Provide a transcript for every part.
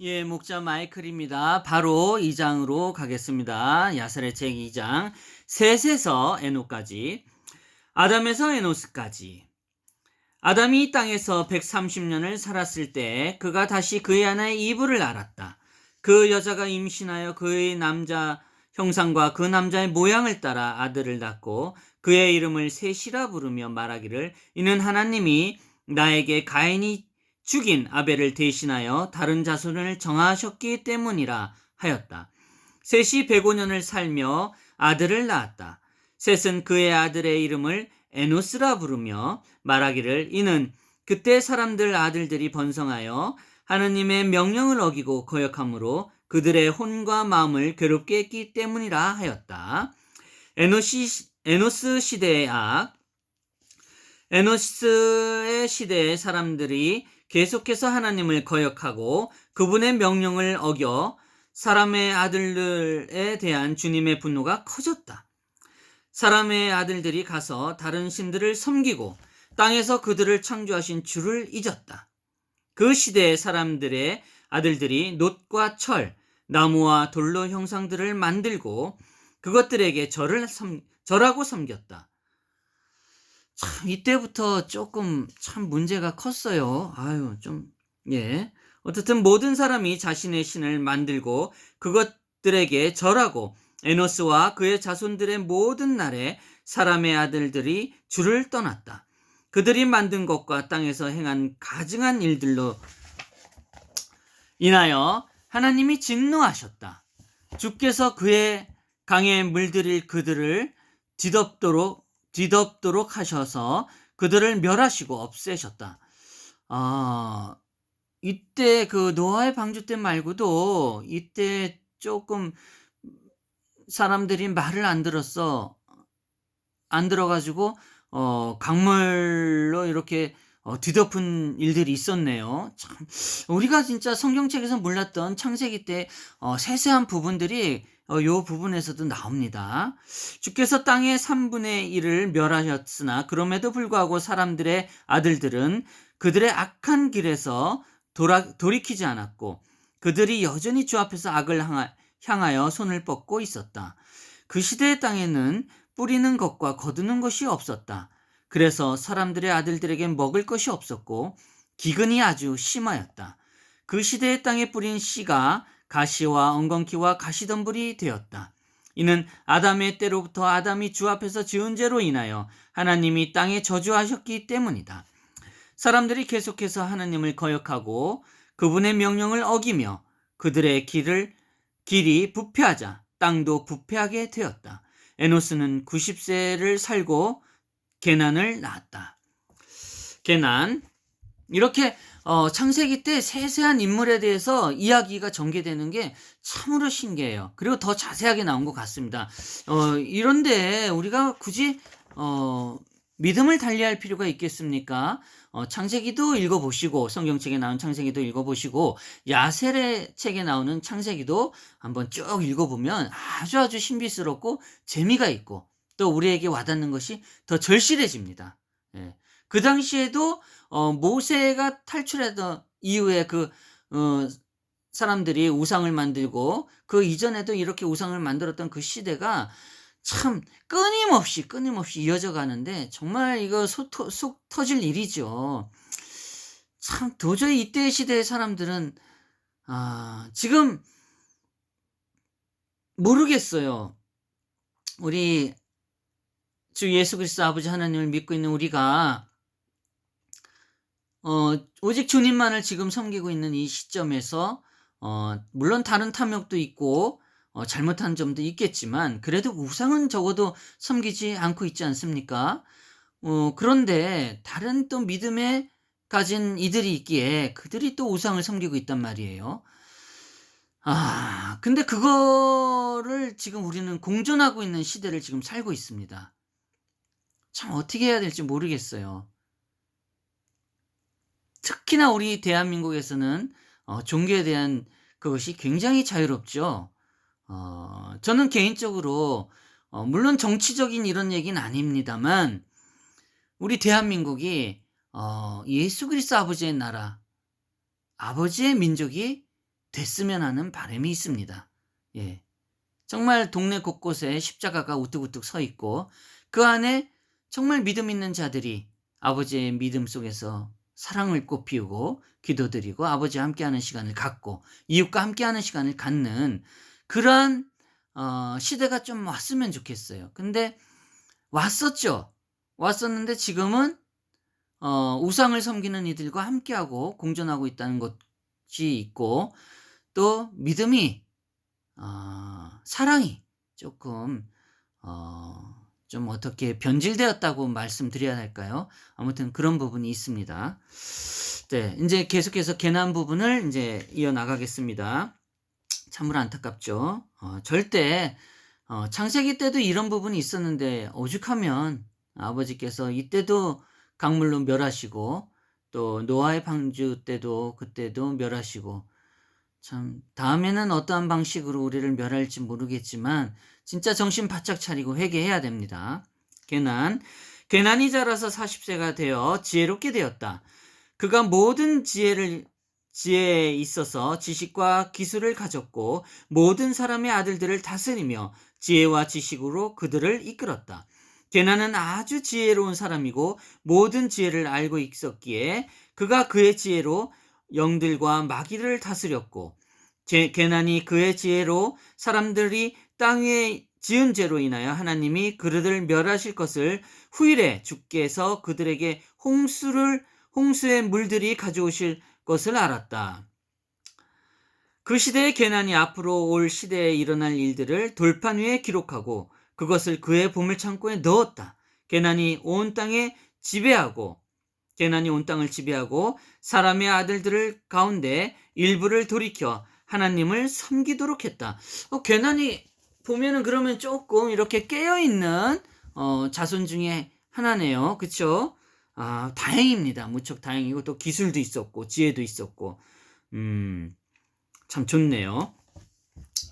예, 목자 마이클입니다. 바로 2장으로 가겠습니다. 야살의 책 2장. 셋에서 에노까지. 아담에서 에노스까지. 아담이 이 땅에서 130년을 살았을 때 그가 다시 그의 아내의 이브를 알았다. 그 여자가 임신하여 그의 남자 형상과 그 남자의 모양을 따라 아들을 낳고 그의 이름을 셋이라 부르며 말하기를 이는 하나님이 나에게 가인이 죽인 아벨을 대신하여 다른 자손을 정하셨기 때문이라 하였다. 셋이 105년을 살며 아들을 낳았다. 셋은 그의 아들의 이름을 에노스라 부르며 말하기를 이는 그때 사람들 아들들이 번성하여 하느님의 명령을 어기고 거역함으로 그들의 혼과 마음을 괴롭게 했기 때문이라 하였다. 에노스 시대의 악. 에노스의 시대의 사람들이 계속해서 하나님을 거역하고 그분의 명령을 어겨 사람의 아들들에 대한 주님의 분노가 커졌다. 사람의 아들들이 가서 다른 신들을 섬기고 땅에서 그들을 창조하신 주를 잊었다. 그 시대의 사람들의 아들들이 놋과 철, 나무와 돌로 형상들을 만들고 그것들에게 절하고 섬겼다. 참 이때부터 조금 참 문제가 컸어요. 예. 어쨌든 모든 사람이 자신의 신을 만들고 그것들에게 절하고 에노스와 그의 자손들의 모든 날에 사람의 아들들이 주를 떠났다. 그들이 만든 것과 땅에서 행한 가증한 일들로 인하여 하나님이 진노하셨다. 주께서 그의 강에 물들일 그들을 뒤덮도록 하셔서 그들을 멸하시고 없애셨다. 이때 그 노아의 방주 때 말고도 이때 조금 사람들이 말을 안 들어가지고 강물로 이렇게 뒤덮은 일들이 있었네요. 참 우리가 진짜 성경책에서 몰랐던 창세기 때 세세한 부분들이 요 부분에서도 나옵니다. 주께서 땅의 3분의 1을 멸하셨으나 그럼에도 불구하고 사람들의 아들들은 그들의 악한 길에서 돌이키지 않았고 그들이 여전히 주 앞에서 악을 향하여 손을 뻗고 있었다. 그 시대의 땅에는 뿌리는 것과 거두는 것이 없었다. 그래서 사람들의 아들들에겐 먹을 것이 없었고 기근이 아주 심하였다. 그 시대의 땅에 뿌린 씨가 가시와 엉겅퀴와 가시덤불이 되었다. 이는 아담의 때로부터 아담이 주 앞에서 지은 죄로 인하여 하나님이 땅에 저주하셨기 때문이다. 사람들이 계속해서 하나님을 거역하고 그분의 명령을 어기며 그들의 길이 부패하자 땅도 부패하게 되었다. 에노스는 90세를 살고 게난을 낳았다. 게난. 이렇게 창세기 때 세세한 인물에 대해서 이야기가 전개되는 게 참으로 신기해요. 그리고 더 자세하게 나온 것 같습니다. 이런데 우리가 굳이 믿음을 달리할 필요가 있겠습니까? 창세기도 읽어보시고 성경책에 나온 창세기도 읽어보시고 야셀의 책에 나오는 창세기도 한번 쭉 읽어보면 아주 신비스럽고 재미가 있고 또 우리에게 와닿는 것이 더 절실해집니다. 예. 그 당시에도 모세가 탈출하던 이후에 사람들이 우상을 만들고 그 이전에도 이렇게 우상을 만들었던 그 시대가 참 끊임없이 이어져 가는데 정말 이거 속 터질 일이죠. 참 도저히 이때 시대의 사람들은 지금 모르겠어요. 우리 주 예수 그리스도 아버지 하나님을 믿고 있는 우리가 오직 주님만을 지금 섬기고 있는 이 시점에서 물론 다른 탐욕도 있고 잘못한 점도 있겠지만 그래도 우상은 적어도 섬기지 않고 있지 않습니까? 그런데 다른 또 믿음에 가진 이들이 있기에 그들이 또 우상을 섬기고 있단 말이에요. 근데 그거를 지금 우리는 공존하고 있는 시대를 지금 살고 있습니다. 참 어떻게 해야 될지 모르겠어요. 특히나 우리 대한민국에서는 종교에 대한 그것이 굉장히 자유롭죠. 저는 개인적으로 물론 정치적인 이런 얘기는 아닙니다만 우리 대한민국이 예수 그리스도 아버지의 나라, 아버지의 민족이 됐으면 하는 바람이 있습니다. 예. 정말 동네 곳곳에 십자가가 우뚝우뚝 서 있고 그 안에 정말 믿음 있는 자들이 아버지의 믿음 속에서 사랑을 꽃피우고 기도드리고 아버지와 함께하는 시간을 갖고 이웃과 함께하는 시간을 갖는 그러한 시대가 좀 왔으면 좋겠어요. 근데 왔었죠. 왔었는데 지금은 우상을 섬기는 이들과 함께하고 공존하고 있다는 것이 있고 또 믿음이 사랑이 조금 좀 어떻게 변질되었다고 말씀드려야 할까요? 아무튼 그런 부분이 있습니다. 네, 인제 계속해서 계난 부분을 인제 이어나가겠습니다. 참으로 안타깝죠. 절대 창세기 때도 이런 부분이 있었는데 오죽하면 아버지께서 이때도 강물로 멸하시고 또 노아의 방주 때도 그때도 멸하시고 참 다음에는 어떠한 방식으로 우리를 멸할지 모르겠지만 진짜 정신 바짝 차리고 회개해야 됩니다. 게난이 자라서 40세가 되어 지혜롭게 되었다. 그가 모든 지혜에 있어서 지식과 기술을 가졌고 모든 사람의 아들들을 다스리며 지혜와 지식으로 그들을 이끌었다. 게난은 아주 지혜로운 사람이고 모든 지혜를 알고 있었기에 그가 그의 지혜로 영들과 마귀를 다스렸고 게난이 그의 지혜로 사람들이 땅 위에 지은 죄로 인하여 하나님이 그들을 멸하실 것을 후일에 주께서 그들에게 홍수의 물들이 가져오실 것을 알았다. 그 시대의 게난이 앞으로 올 시대에 일어날 일들을 돌판 위에 기록하고 그것을 그의 보물창고에 넣었다. 게난이 온 땅을 지배하고 사람의 아들들을 가운데 일부를 돌이켜 하나님을 섬기도록 했다. 게난이 보면은 그러면 조금 이렇게 깨어있는 자손 중에 하나네요. 그쵸? 다행입니다. 무척 다행이고 또 기술도 있었고 지혜도 있었고 참 좋네요.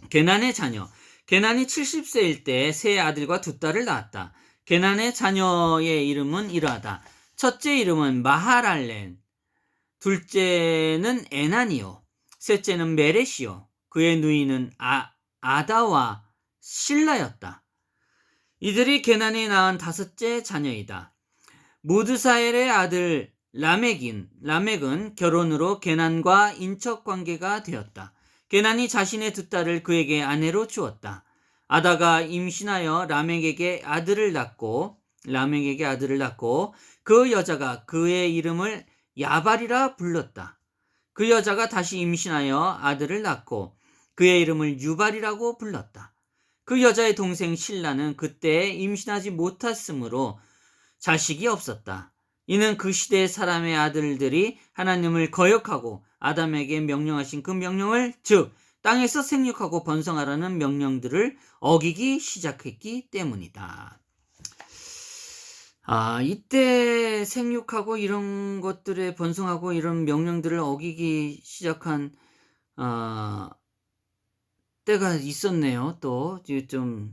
게난의 자녀. 게난이 70세일 때 세 아들과 두 딸을 낳았다. 게난의 자녀의 이름은 이러하다. 첫째 이름은 마하랄렌, 둘째는 에난이요, 셋째는 메렛이요, 그의 누이는 아다와 실라였다. 이들이 게난이 낳은 다섯째 자녀이다. 무드사엘의 아들 라멕은 결혼으로 게난과 인척 관계가 되었다. 게난이 자신의 두 딸을 그에게 아내로 주었다. 아다가 임신하여 라멕에게 아들을 낳고 그 여자가 그의 이름을 야발이라 불렀다. 그 여자가 다시 임신하여 아들을 낳고 그의 이름을 유발이라고 불렀다. 그 여자의 동생 실라는 그때 임신하지 못했으므로 자식이 없었다. 이는 그 시대의 사람의 아들들이 하나님을 거역하고 아담에게 명령하신 그 명령을, 즉 땅에서 생육하고 번성하라는 명령들을 어기기 시작했기 때문이다. 이때 생육하고 이런 것들에 번성하고 이런 명령들을 어기기 시작한 때가 있었네요. 또 좀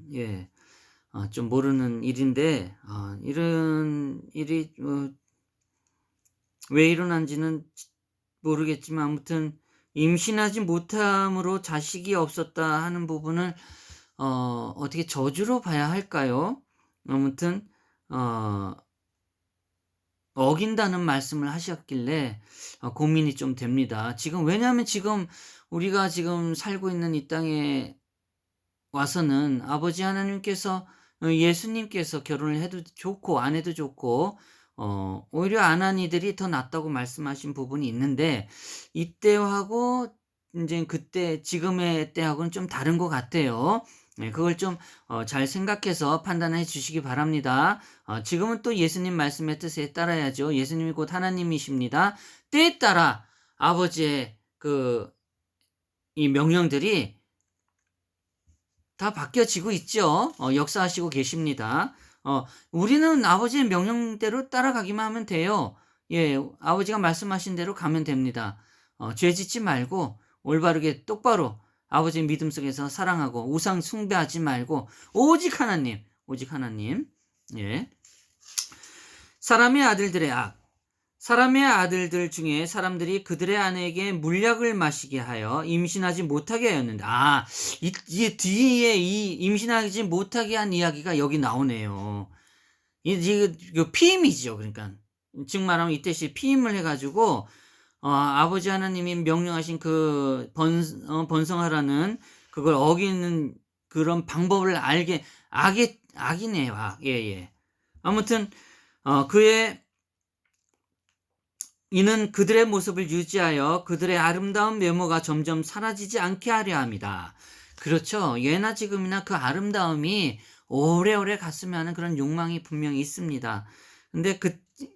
좀 모르는 일인데 이런 일이 왜 일어난지는 모르겠지만 아무튼 임신하지 못함으로 자식이 없었다 하는 부분을 어떻게 저주로 봐야 할까요? 아무튼 어긴다는 말씀을 하셨길래 고민이 좀 됩니다. 왜냐하면 지금 우리가 지금 살고 있는 이 땅에 와서는 아버지 하나님께서 예수님께서 결혼을 해도 좋고 안 해도 좋고 오히려 안 한 이들이 더 낫다고 말씀하신 부분이 있는데 이때하고 이제 그때 지금의 때하고는 좀 다른 것 같아요. 네, 그걸 좀 잘 생각해서 판단해 주시기 바랍니다. 지금은 또 예수님 말씀의 뜻에 따라야죠. 예수님이 곧 하나님이십니다. 때에 따라 아버지의 이 명령들이 다 바뀌어지고 있죠. 역사하시고 계십니다. 우리는 아버지의 명령대로 따라가기만 하면 돼요. 예, 아버지가 말씀하신 대로 가면 됩니다. 죄 짓지 말고 올바르게 똑바로 아버지의 믿음 속에서 사랑하고 우상 숭배하지 말고 오직 하나님. 예. 사람의 아들들의 악. 사람의 아들들 중에 사람들이 그들의 아내에게 물약을 마시게 하여 임신하지 못하게 하였는데, 이 뒤에 이 임신하지 못하게 한 이야기가 여기 나오네요. 이거 피임이죠. 그러니까 즉 말하면 이때 시 피임을 해가지고 아버지 하나님이 명령하신 그 번성하라는 그걸 어기는 그런 방법을 알게 악이네요. 예. 아무튼 그의 이는 그들의 모습을 유지하여 그들의 아름다운 외모가 점점 사라지지 않게 하려 합니다. 그렇죠. 예나 지금이나 그 아름다움이 오래오래 갔으면 하는 그런 욕망이 분명히 있습니다. 근데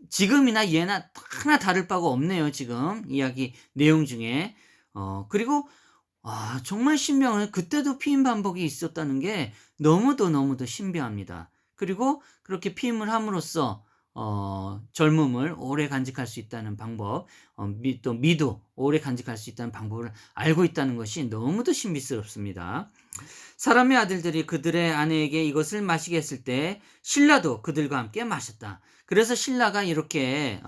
지금이나 예나 하나 다를 바가 없네요. 지금 이야기 내용 중에. 그리고 정말 신비한, 그때도 피임 반복이 있었다는 게 너무도 신비합니다. 그리고 그렇게 피임을 함으로써 젊음을 오래 간직할 수 있다는 방법, 또 미도 오래 간직할 수 있다는 방법을 알고 있다는 것이 너무도 신비스럽습니다. 사람의 아들들이 그들의 아내에게 이것을 마시게 했을 때 신라도 그들과 함께 마셨다. 그래서 신라가 이렇게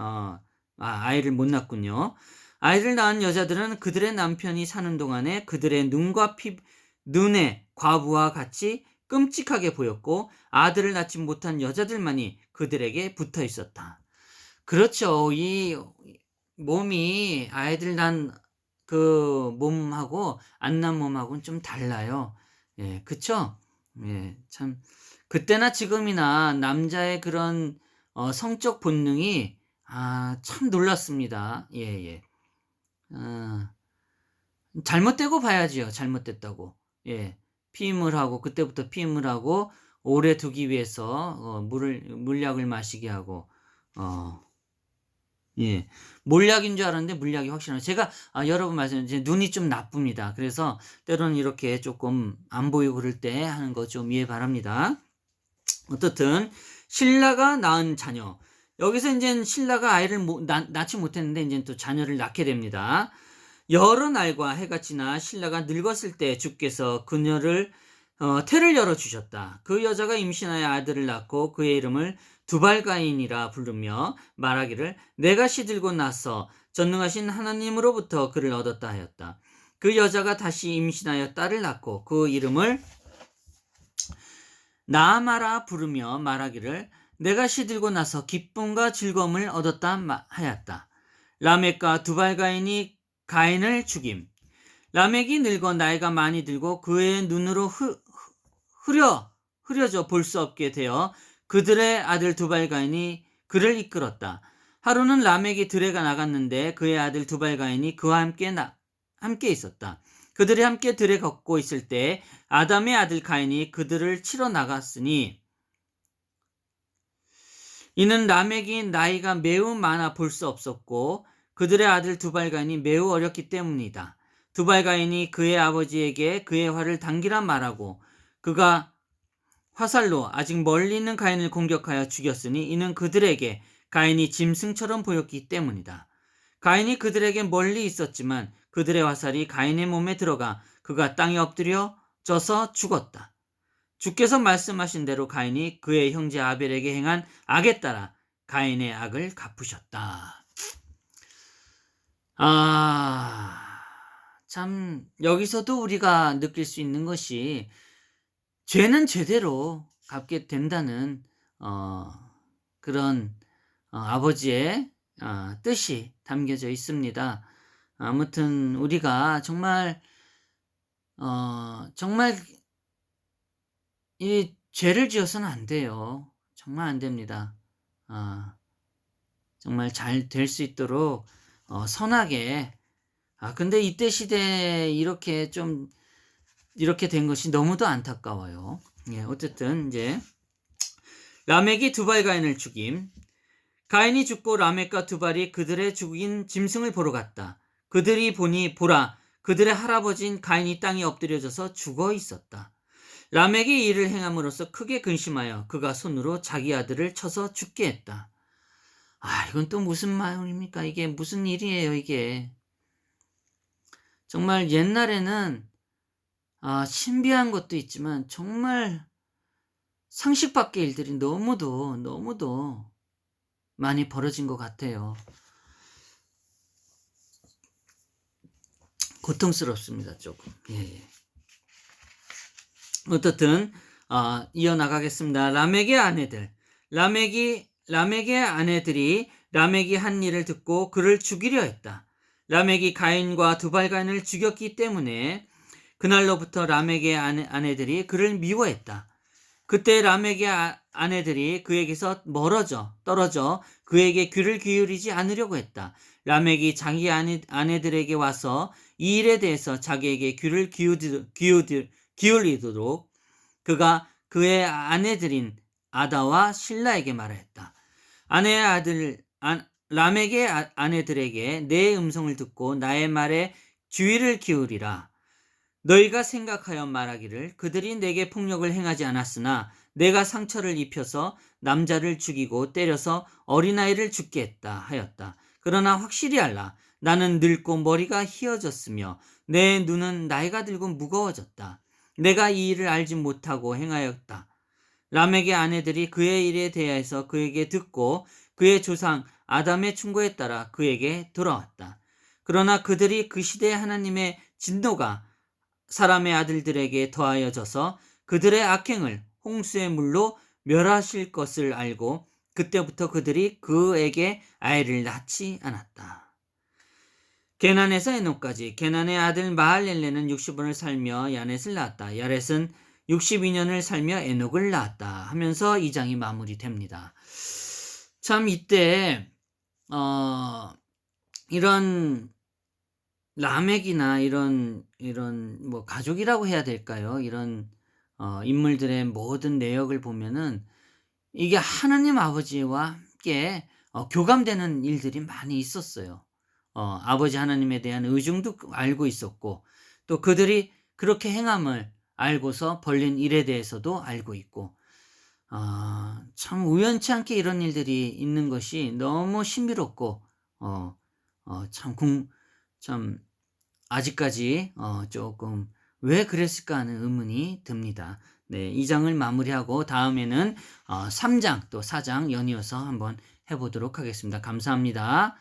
아이를 못 낳았군요. 아이를 낳은 여자들은 그들의 남편이 사는 동안에 그들의 눈의 과부와 같이 끔찍하게 보였고, 아들을 낳지 못한 여자들만이 그들에게 붙어 있었다. 그렇죠. 이 몸이 아이들 낳은 그 몸하고 안 낳은 몸하고는 좀 달라요. 예, 그쵸? 예, 참 그때나 지금이나 남자의 그런 성적 본능이 참 놀랐습니다. 예. 어, 잘못되고 봐야지요. 잘못됐다고. 예. 피임을 하고, 그때부터 피임을 하고 오래 두기 위해서 물약을 마시게 하고, 예. 몰약인 줄 알았는데 물약이 확실하네. 제가 여러 번 말씀드린 눈이 좀 나쁩니다. 그래서 때로는 이렇게 조금 안 보이고 그럴 때 하는 거 좀 이해 바랍니다. 어떻든 신라가 낳은 자녀. 여기서 이제 신라가 아이를 낳지 못했는데 이제 또 자녀를 낳게 됩니다. 여러 날과 해가 지나 신라가 늙었을 때 주께서 그녀를 태를 열어 주셨다. 그 여자가 임신하여 아들을 낳고 그의 이름을 두발가인이라 부르며 말하기를 내가 시들고 나서 전능하신 하나님으로부터 그를 얻었다 하였다. 그 여자가 다시 임신하여 딸을 낳고 그 이름을 나아마라 부르며 말하기를 내가 시들고 나서 기쁨과 즐거움을 얻었다 하였다. 라멕과 두발가인이 가인을 죽임. 라멕이 늙어 나이가 많이 들고 그의 눈으로 흐려져 볼 수 없게 되어 그들의 아들 두발가인이 그를 이끌었다. 하루는 라멕이 들에가 나갔는데 그의 아들 두발가인이 그와 함께 있었다. 그들이 함께 들에 걷고 있을 때 아담의 아들 가인이 그들을 치러 나갔으니 이는 라멕이 나이가 매우 많아 볼 수 없었고 그들의 아들 두발가인이 매우 어렸기 때문이다. 두발가인이 그의 아버지에게 그의 활을 당기라 말하고 그가 화살로 아직 멀리 있는 가인을 공격하여 죽였으니 이는 그들에게 가인이 짐승처럼 보였기 때문이다. 가인이 그들에게 멀리 있었지만 그들의 화살이 가인의 몸에 들어가 그가 땅에 엎드려져서 죽었다. 주께서 말씀하신 대로 가인이 그의 형제 아벨에게 행한 악에 따라 가인의 악을 갚으셨다. 참 여기서도 우리가 느낄 수 있는 것이 죄는 죄대로 갚게 된다는 그런 아버지의 뜻이 담겨져 있습니다. 아무튼 우리가 정말 이 죄를 지어서는 안 돼요. 정말 안 됩니다. 정말 잘 될 수 있도록 선하게. 근데 이때 시대에 이렇게 된 것이 너무도 안타까워요. 예, 어쨌든 이제 라멕이 두발 가인을 죽임. 가인이 죽고 라멕과 두발이 그들의 죽인 짐승을 보러 갔다. 그들이 보니 보라, 그들의 할아버지인 가인이 땅에 엎드려져서 죽어 있었다. 라멕이 이 일을 행함으로써 크게 근심하여 그가 손으로 자기 아들을 쳐서 죽게 했다. 이건 또 무슨 말입니까? 이게 무슨 일이에요, 이게. 정말 옛날에는 신비한 것도 있지만 정말 상식 밖의 일들이 너무도 많이 벌어진 것 같아요. 고통스럽습니다, 조금. 예, 예. 어떻든 이어나가겠습니다. 라멕의 아내들. 라멕의 아내들이 라멕이 한 일을 듣고 그를 죽이려 했다. 라멕이 가인과 두발가인을 죽였기 때문에 그날로부터 라멕의 아내들이 그를 미워했다. 그때 라멕의 아내들이 그에게서 떨어져 그에게 귀를 기울이지 않으려고 했다. 라멕이 자기 아내들에게 와서 이 일에 대해서 자기에게 귀를 기울이도록 그가 그의 아내들인 아다와 실라에게 말했다. 라멕의 아내들에게 내 음성을 듣고 나의 말에 주의를 기울이라. 너희가 생각하여 말하기를 그들이 내게 폭력을 행하지 않았으나 내가 상처를 입혀서 남자를 죽이고 때려서 어린아이를 죽게 했다 하였다. 그러나 확실히 알라. 나는 늙고 머리가 희어졌으며 내 눈은 나이가 들고 무거워졌다. 내가 이 일을 알지 못하고 행하였다. 라멕의 아내들이 그의 일에 대해서 그에게 듣고 그의 조상 아담의 충고에 따라 그에게 돌아왔다. 그러나 그들이 그 시대의 하나님의 진노가 사람의 아들들에게 더하여져서 그들의 악행을 홍수의 물로 멸하실 것을 알고 그때부터 그들이 그에게 아이를 낳지 않았다. 게난에서 에녹까지. 게난의 아들 마할렐레는 60년을 살며 야넷을 낳았다. 야렛은 62년을 살며 에녹을 낳았다 하면서 2장이 마무리됩니다. 참 이때 이런 라멕이나 이런 뭐 가족이라고 해야 될까요? 이런 인물들의 모든 내역을 보면은 이게 하나님 아버지와 함께 교감되는 일들이 많이 있었어요. 아버지 하나님에 대한 의중도 알고 있었고 또 그들이 그렇게 행함을 알고서 벌린 일에 대해서도 알고 있고 참 우연치 않게 이런 일들이 있는 것이 너무 신비롭고 참 아직까지 조금 왜 그랬을까 하는 의문이 듭니다. 네, 2장을 마무리하고 다음에는 3장 또 4장 연이어서 한번 해보도록 하겠습니다. 감사합니다.